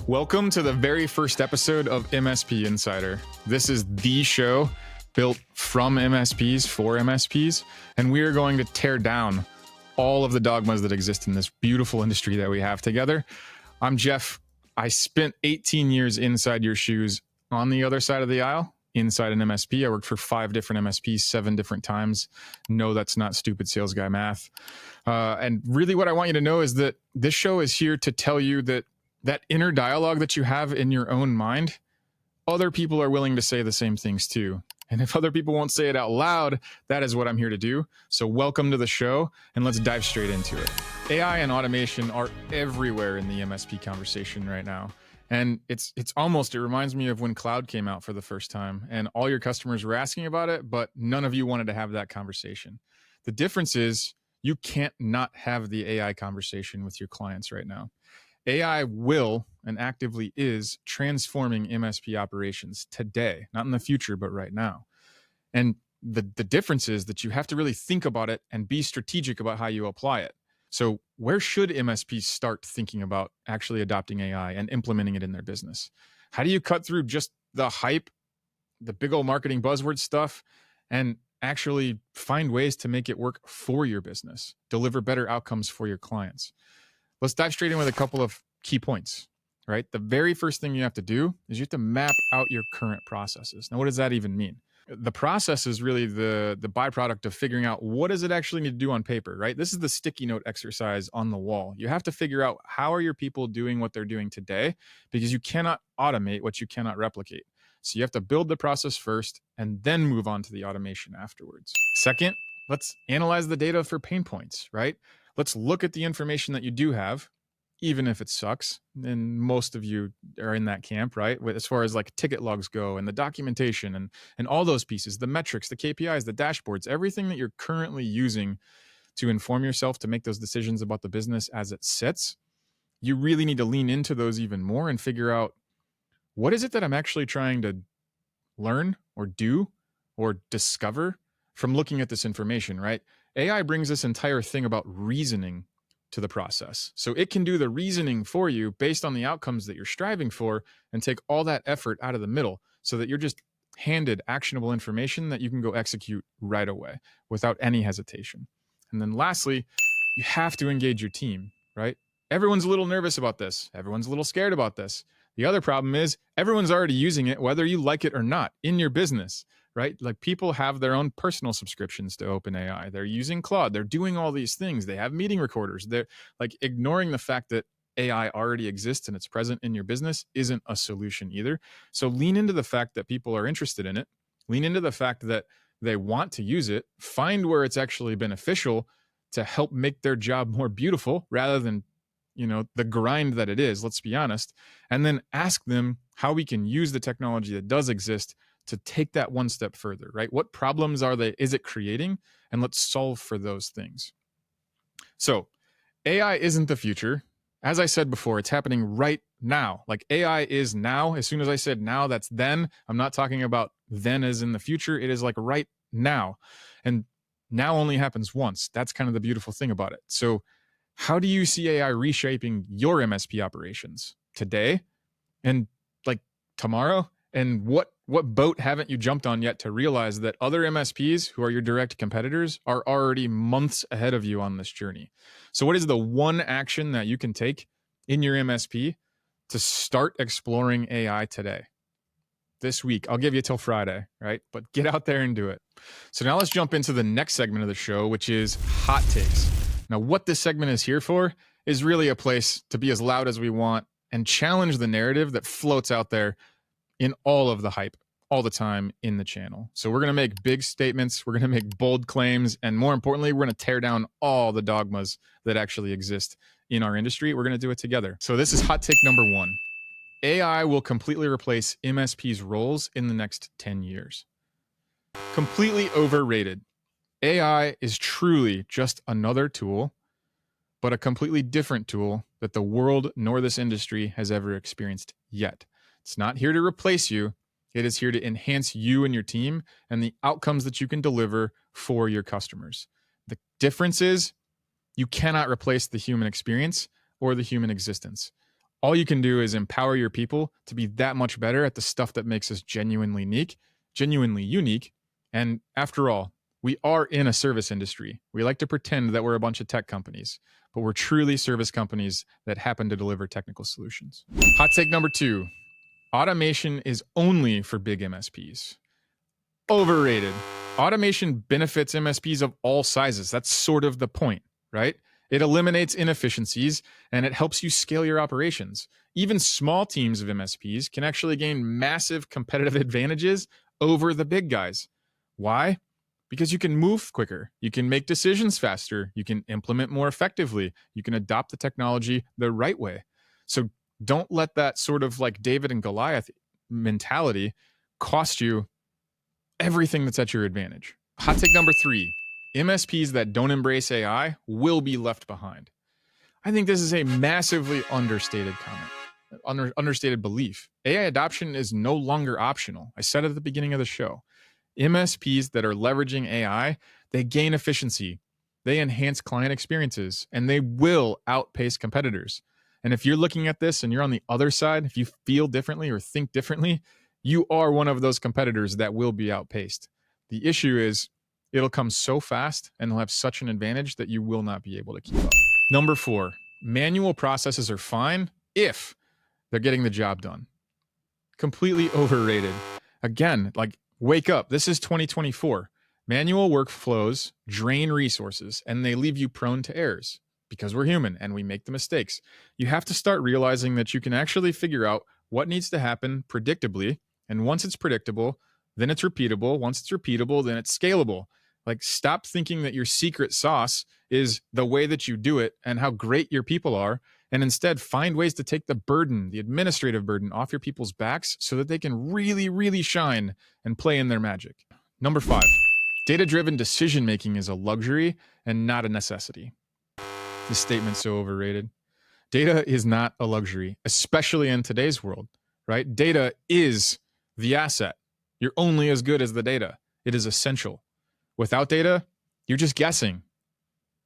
Welcome to the very first episode of MSP Insider. This is the show built from MSPs for MSPs, and we are going to tear down all of the dogmas that exist in this beautiful industry that we have together. I'm Jeff. I spent 18 years inside your shoes on the other side of the aisle, inside an MSP. I worked for 5 different MSPs, 7 different times. No, that's not stupid sales guy math. And really what I want you to know is that this show is here to tell you that inner dialogue that you have in your own mind, other people are willing to say the same things too. And if other people won't say it out loud, that is what I'm here to do. So welcome to the show, and let's dive straight into it. AI and automation are everywhere in the MSP conversation right now. And it reminds me of when cloud came out for the first time and all your customers were asking about it, but none of you wanted to have that conversation. The difference is you can't not have the AI conversation with your clients right now. AI will and actively is transforming MSP operations today, not in the future, but right now. And the difference is that you have to really think about it and be strategic about how you apply it. So where should MSPs start thinking about actually adopting AI and implementing it in their business? How do you cut through just the hype, the big old marketing buzzword stuff, and actually find ways to make it work for your business, deliver better outcomes for your clients? Let's dive straight in with a couple of key points, right? The very first thing you have to do is you have to map out your current processes. Now, what does that even mean? The process is really the byproduct of figuring out what does it actually need to do on paper, right? This is the sticky note exercise on the wall. You have to figure out how are your people doing what they're doing today, because you cannot automate what you cannot replicate. So you have to build the process first and then move on to the automation afterwards. Second, let's analyze the data for pain points, right? Let's look at the information that you do have, even if it sucks. And most of you are in that camp, right? As far as like ticket logs go and the documentation and all those pieces, the metrics, the KPIs, the dashboards, everything that you're currently using to inform yourself to make those decisions about the business as it sits, you really need to lean into those even more and figure out what is it that I'm actually trying to learn or do or discover from looking at this information, right? AI brings this entire thing about reasoning to the process. So it can do the reasoning for you based on the outcomes that you're striving for and take all that effort out of the middle so that you're just handed actionable information that you can go execute right away without any hesitation. And then lastly, you have to engage your team, right? Everyone's a little nervous about this. Everyone's a little scared about this. The other problem is everyone's already using it, whether you like it or not, in your business. Right? Like people have their own personal subscriptions to OpenAI. They're using Claude. They're doing all these things. They have meeting recorders. They're like ignoring the fact that AI already exists and it's present in your business isn't a solution either. So lean into the fact that people are interested in it. Lean into the fact that they want to use it. Find where it's actually beneficial to help make their job more beautiful rather than, the grind that it is, let's be honest. And then ask them how we can use the technology that does exist to take that one step further, right? What problems is it creating? And let's solve for those things. So AI isn't the future. As I said before, it's happening right now. Like AI is now. As soon as I said now, that's then. I'm not talking about then as in the future. It is like right now. And now only happens once. That's kind of the beautiful thing about it. So how do you see AI reshaping your MSP operations today and like tomorrow? And what boat haven't you jumped on yet to realize that other MSPs who are your direct competitors are already months ahead of you on this journey? So what is the one action that you can take in your MSP to start exploring AI today? This week, I'll give you till Friday, right? But get out there and do it. So now let's jump into the next segment of the show, which is hot takes. Now, what this segment is here for is really a place to be as loud as we want and challenge the narrative that floats out there in all of the hype all the time in the channel. So we're going to make big statements. We're going to make bold claims. And more importantly, we're going to tear down all the dogmas that actually exist in our industry. We're going to do it together. So this is hot take number 1. AI will completely replace MSPs' roles in the next 10 years. Completely overrated. AI is truly just another tool, but a completely different tool that the world nor this industry has ever experienced yet. It's not here to replace you. It is here to enhance you and your team and the outcomes that you can deliver for your customers. The difference is you cannot replace the human experience or the human existence. All you can do is empower your people to be that much better at the stuff that makes us genuinely unique. And after all, we are in a service industry. We like to pretend that we're a bunch of tech companies, but we're truly service companies that happen to deliver technical solutions. Hot take number 2, automation is only for big MSPs. Overrated. Automation benefits MSPs of all sizes. That's sort of the point, right? It eliminates inefficiencies and it helps you scale your operations. Even small teams of MSPs can actually gain massive competitive advantages over the big guys. Why? Because you can move quicker, you can make decisions faster, you can implement more effectively, you can adopt the technology the right way. So don't let that sort of like David and Goliath mentality cost you everything that's at your advantage. Hot take number 3, MSPs that don't embrace AI will be left behind. I think this is a massively understated comment, understated belief. AI adoption is no longer optional. I said it at the beginning of the show. MSPs that are leveraging AI, they gain efficiency, they enhance client experiences, and they will outpace competitors. And if you're looking at this and you're on the other side, if you feel differently or think differently, you are one of those competitors that will be outpaced. The issue is it'll come so fast and they'll have such an advantage that you will not be able to keep up. Number 4, manual processes are fine if they're getting the job done. Completely overrated. Again, like, wake up. This is 2024. Manual workflows drain resources and they leave you prone to errors because we're human and we make the mistakes. You have to start realizing that you can actually figure out what needs to happen predictably. And once it's predictable, then it's repeatable. Once it's repeatable, then it's scalable. Like, stop thinking that your secret sauce is the way that you do it and how great your people are. And instead find ways to take the burden, the administrative burden, off your people's backs so that they can really, really shine and play in their magic. Number 5, data-driven decision-making is a luxury and not a necessity. This statement's so overrated. Data is not a luxury, especially in today's world, right? Data is the asset. You're only as good as the data. It is essential. Without data, you're just guessing.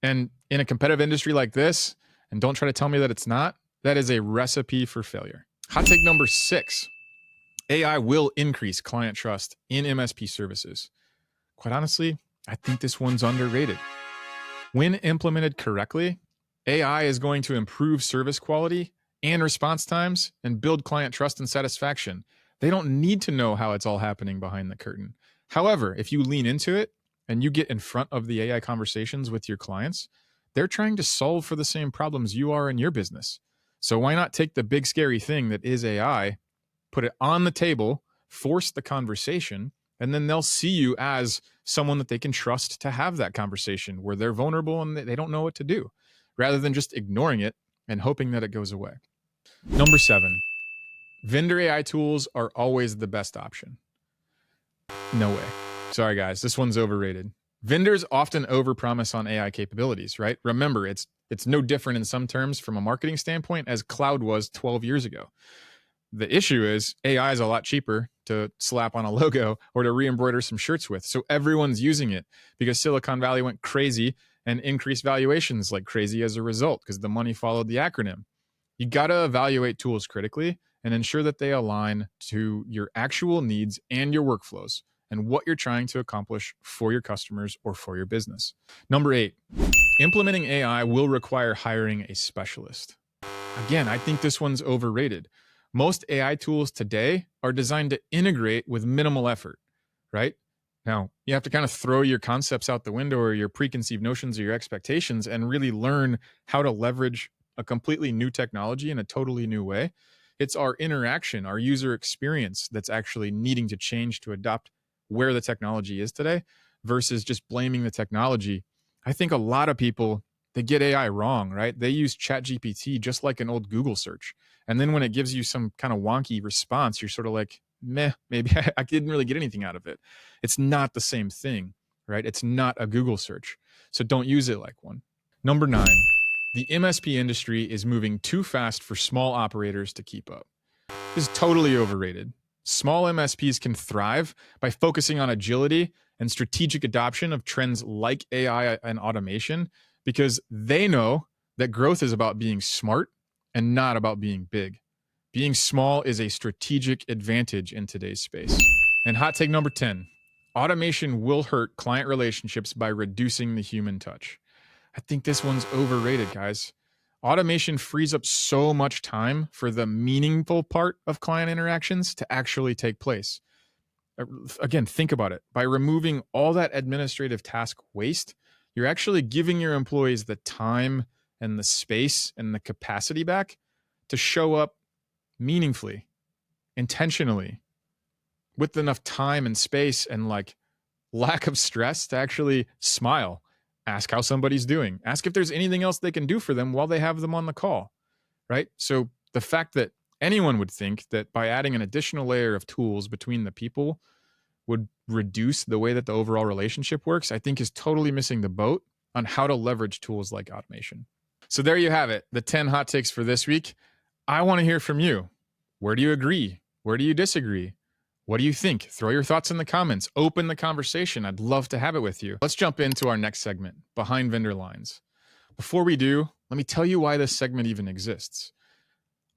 And in a competitive industry like this, and don't try to tell me that it's not, that is a recipe for failure. Hot take number 6, AI will increase client trust in MSP services. Quite honestly, I think this one's underrated. When implemented correctly, AI is going to improve service quality and response times and build client trust and satisfaction. They don't need to know how it's all happening behind the curtain. However, if you lean into it and you get in front of the AI conversations with your clients, they're trying to solve for the same problems you are in your business. So why not take the big scary thing that is AI, put it on the table, force the conversation, and then they'll see you as someone that they can trust to have that conversation where they're vulnerable and they don't know what to do, rather than just ignoring it and hoping that it goes away. Number 7, vendor AI tools are always the best option. No way. Sorry, guys, this one's overrated. Vendors often overpromise on AI capabilities, right? Remember, it's no different in some terms from a marketing standpoint as cloud was 12 years ago. The issue is AI is a lot cheaper to slap on a logo or to re-embroider some shirts with. So everyone's using it because Silicon Valley went crazy and increased valuations like crazy as a result because the money followed the acronym. You got to evaluate tools critically and ensure that they align to your actual needs and your workflows and what you're trying to accomplish for your customers or for your business. Number 8, implementing AI will require hiring a specialist. Again, I think this one's overrated. Most AI tools today are designed to integrate with minimal effort, right? Now, you have to kind of throw your concepts out the window or your preconceived notions or your expectations and really learn how to leverage a completely new technology in a totally new way. It's our interaction, our user experience that's actually needing to change to adopt where the technology is today versus just blaming the technology. I think a lot of people, they get AI wrong, right? They use ChatGPT just like an old Google search. And then when it gives you some kind of wonky response, you're sort of like, meh, maybe I didn't really get anything out of it. It's not the same thing, right? It's not a Google search. So don't use it like one. Number 9, the MSP industry is moving too fast for small operators to keep up. This is totally overrated. Small MSPs can thrive by focusing on agility and strategic adoption of trends like AI and automation because they know that growth is about being smart and not about being big. Being small is a strategic advantage in today's space. And hot take number 10, automation will hurt client relationships by reducing the human touch. I think this one's overrated, guys. Automation frees up so much time for the meaningful part of client interactions to actually take place. Again, think about it. By removing all that administrative task waste, you're actually giving your employees the time and the space and the capacity back to show up meaningfully, intentionally, with enough time and space and like lack of stress to actually smile, ask how somebody's doing, ask if there's anything else they can do for them while they have them on the call, right? So the fact that anyone would think that by adding an additional layer of tools between the people would reduce the way that the overall relationship works, I think is totally missing the boat on how to leverage tools like automation. So there you have it, the 10 hot takes for this week. I want to hear from you. Where do you agree? Where do you disagree? What do you think? Throw your thoughts in the comments. Open the conversation. I'd love to have it with you. Let's jump into our next segment, Behind Vendor Lines. Before we do, let me tell you why this segment even exists.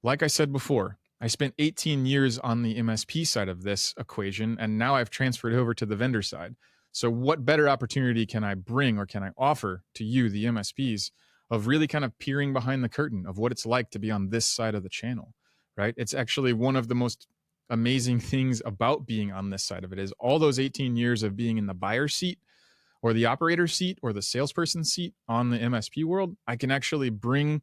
Like I said before, I spent 18 years on the MSP side of this equation, and now I've transferred over to the vendor side. So what better opportunity can I bring or can I offer to you, the MSPs, of really kind of peering behind the curtain of what it's like to be on this side of the channel, right? It's actually one of the most amazing things about being on this side of it is all those 18 years of being in the buyer seat or the operator seat or the salesperson seat on the MSP world. I can actually bring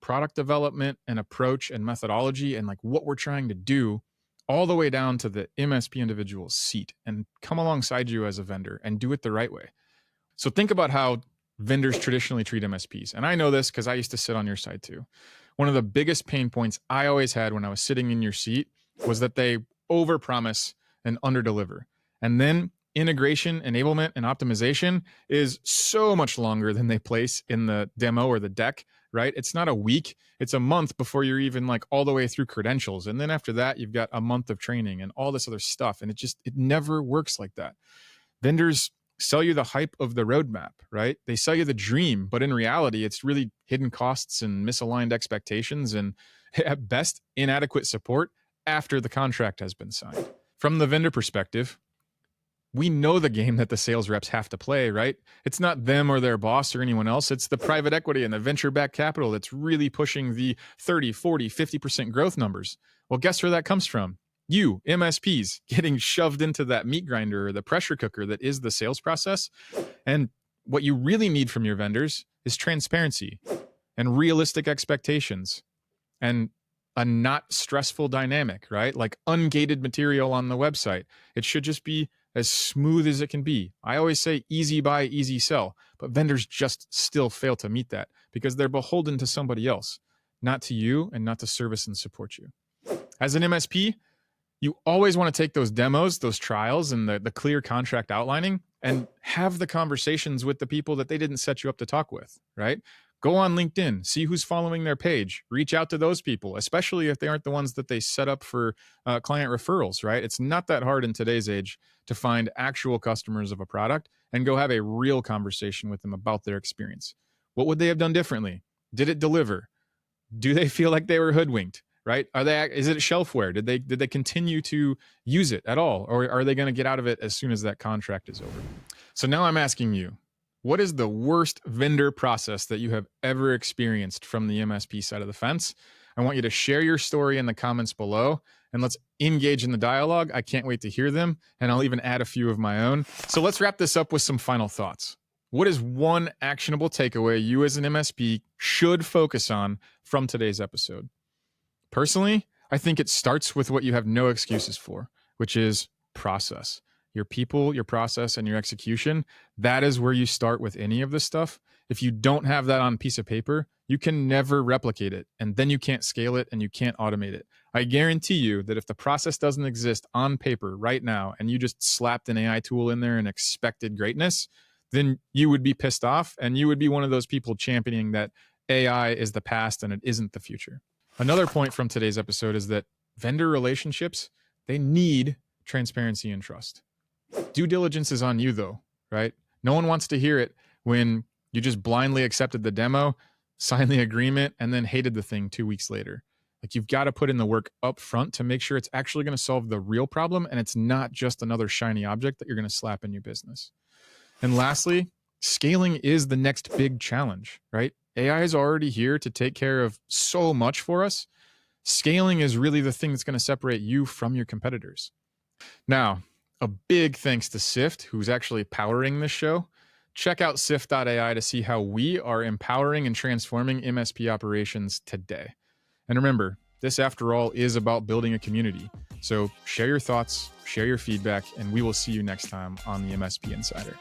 product development and approach and methodology and like what we're trying to do all the way down to the MSP individual seat and come alongside you as a vendor and do it the right way. So think about how vendors traditionally treat MSPs. And I know this because I used to sit on your side too. One of the biggest pain points I always had when I was sitting in your seat was that they overpromise and underdeliver. And then integration, enablement, and optimization is so much longer than they place in the demo or the deck, right? It's not a week, it's a month before you're even like all the way through credentials. And then after that, you've got a month of training and all this other stuff. And it never works like that. Vendors sell you the hype of the roadmap, right? They sell you the dream, but in reality, it's really hidden costs and misaligned expectations and at best inadequate support after the contract has been signed. From the vendor perspective, we know the game that the sales reps have to play, right? It's not them or their boss or anyone else. It's the private equity and the venture-backed capital that's really pushing the 30, 40, 50% growth numbers. Well, guess where that comes from? You, MSPs, getting shoved into that meat grinder or the pressure cooker that is the sales process. And what you really need from your vendors is transparency and realistic expectations and a not stressful dynamic, right? Like ungated material on the website. It should just be as smooth as it can be. I always say easy buy, easy sell, but vendors just still fail to meet that because they're beholden to somebody else, not to you and not to service and support you. As an MSP, you always want to take those demos, those trials, and the clear contract outlining and have the conversations with the people that they didn't set you up to talk with, right? Go on LinkedIn, see who's following their page, reach out to those people, especially if they aren't the ones that they set up for client referrals, right? It's not that hard in today's age to find actual customers of a product and go have a real conversation with them about their experience. What would they have done differently? Did it deliver? Do they feel like they were hoodwinked, right? Is it shelfware? Did they continue to use it at all? Or are they going to get out of it as soon as that contract is over? So now I'm asking you, what is the worst vendor process that you have ever experienced from the MSP side of the fence? I want you to share your story in the comments below and let's engage in the dialogue. I can't wait to hear them, and I'll even add a few of my own. So let's wrap this up with some final thoughts. What is one actionable takeaway you as an MSP should focus on from today's episode? Personally, I think it starts with what you have no excuses for, which is process. Your people, your process, and your execution, that is where you start with any of this stuff. If you don't have that on a piece of paper, you can never replicate it, and then you can't scale it and you can't automate it. I guarantee you that if the process doesn't exist on paper right now and you just slapped an AI tool in there and expected greatness, then you would be pissed off and you would be one of those people championing that AI is the past and it isn't the future. Another point from today's episode is that vendor relationships, they need transparency and trust. Due diligence is on you though, right? No one wants to hear it when you just blindly accepted the demo, signed the agreement, and then hated the thing 2 weeks later. Like, you've got to put in the work up front to make sure it's actually going to solve the real problem, and it's not just another shiny object that you're going to slap in your business. And lastly, scaling is the next big challenge, right? AI is already here to take care of so much for us. Scaling is really the thing that's going to separate you from your competitors. Now, a big thanks to Sift, who's actually powering this show. Check out sift.ai to see how we are empowering and transforming MSP operations today. And remember, this, after all, is about building a community. So share your thoughts, share your feedback, and we will see you next time on the MSP Insider.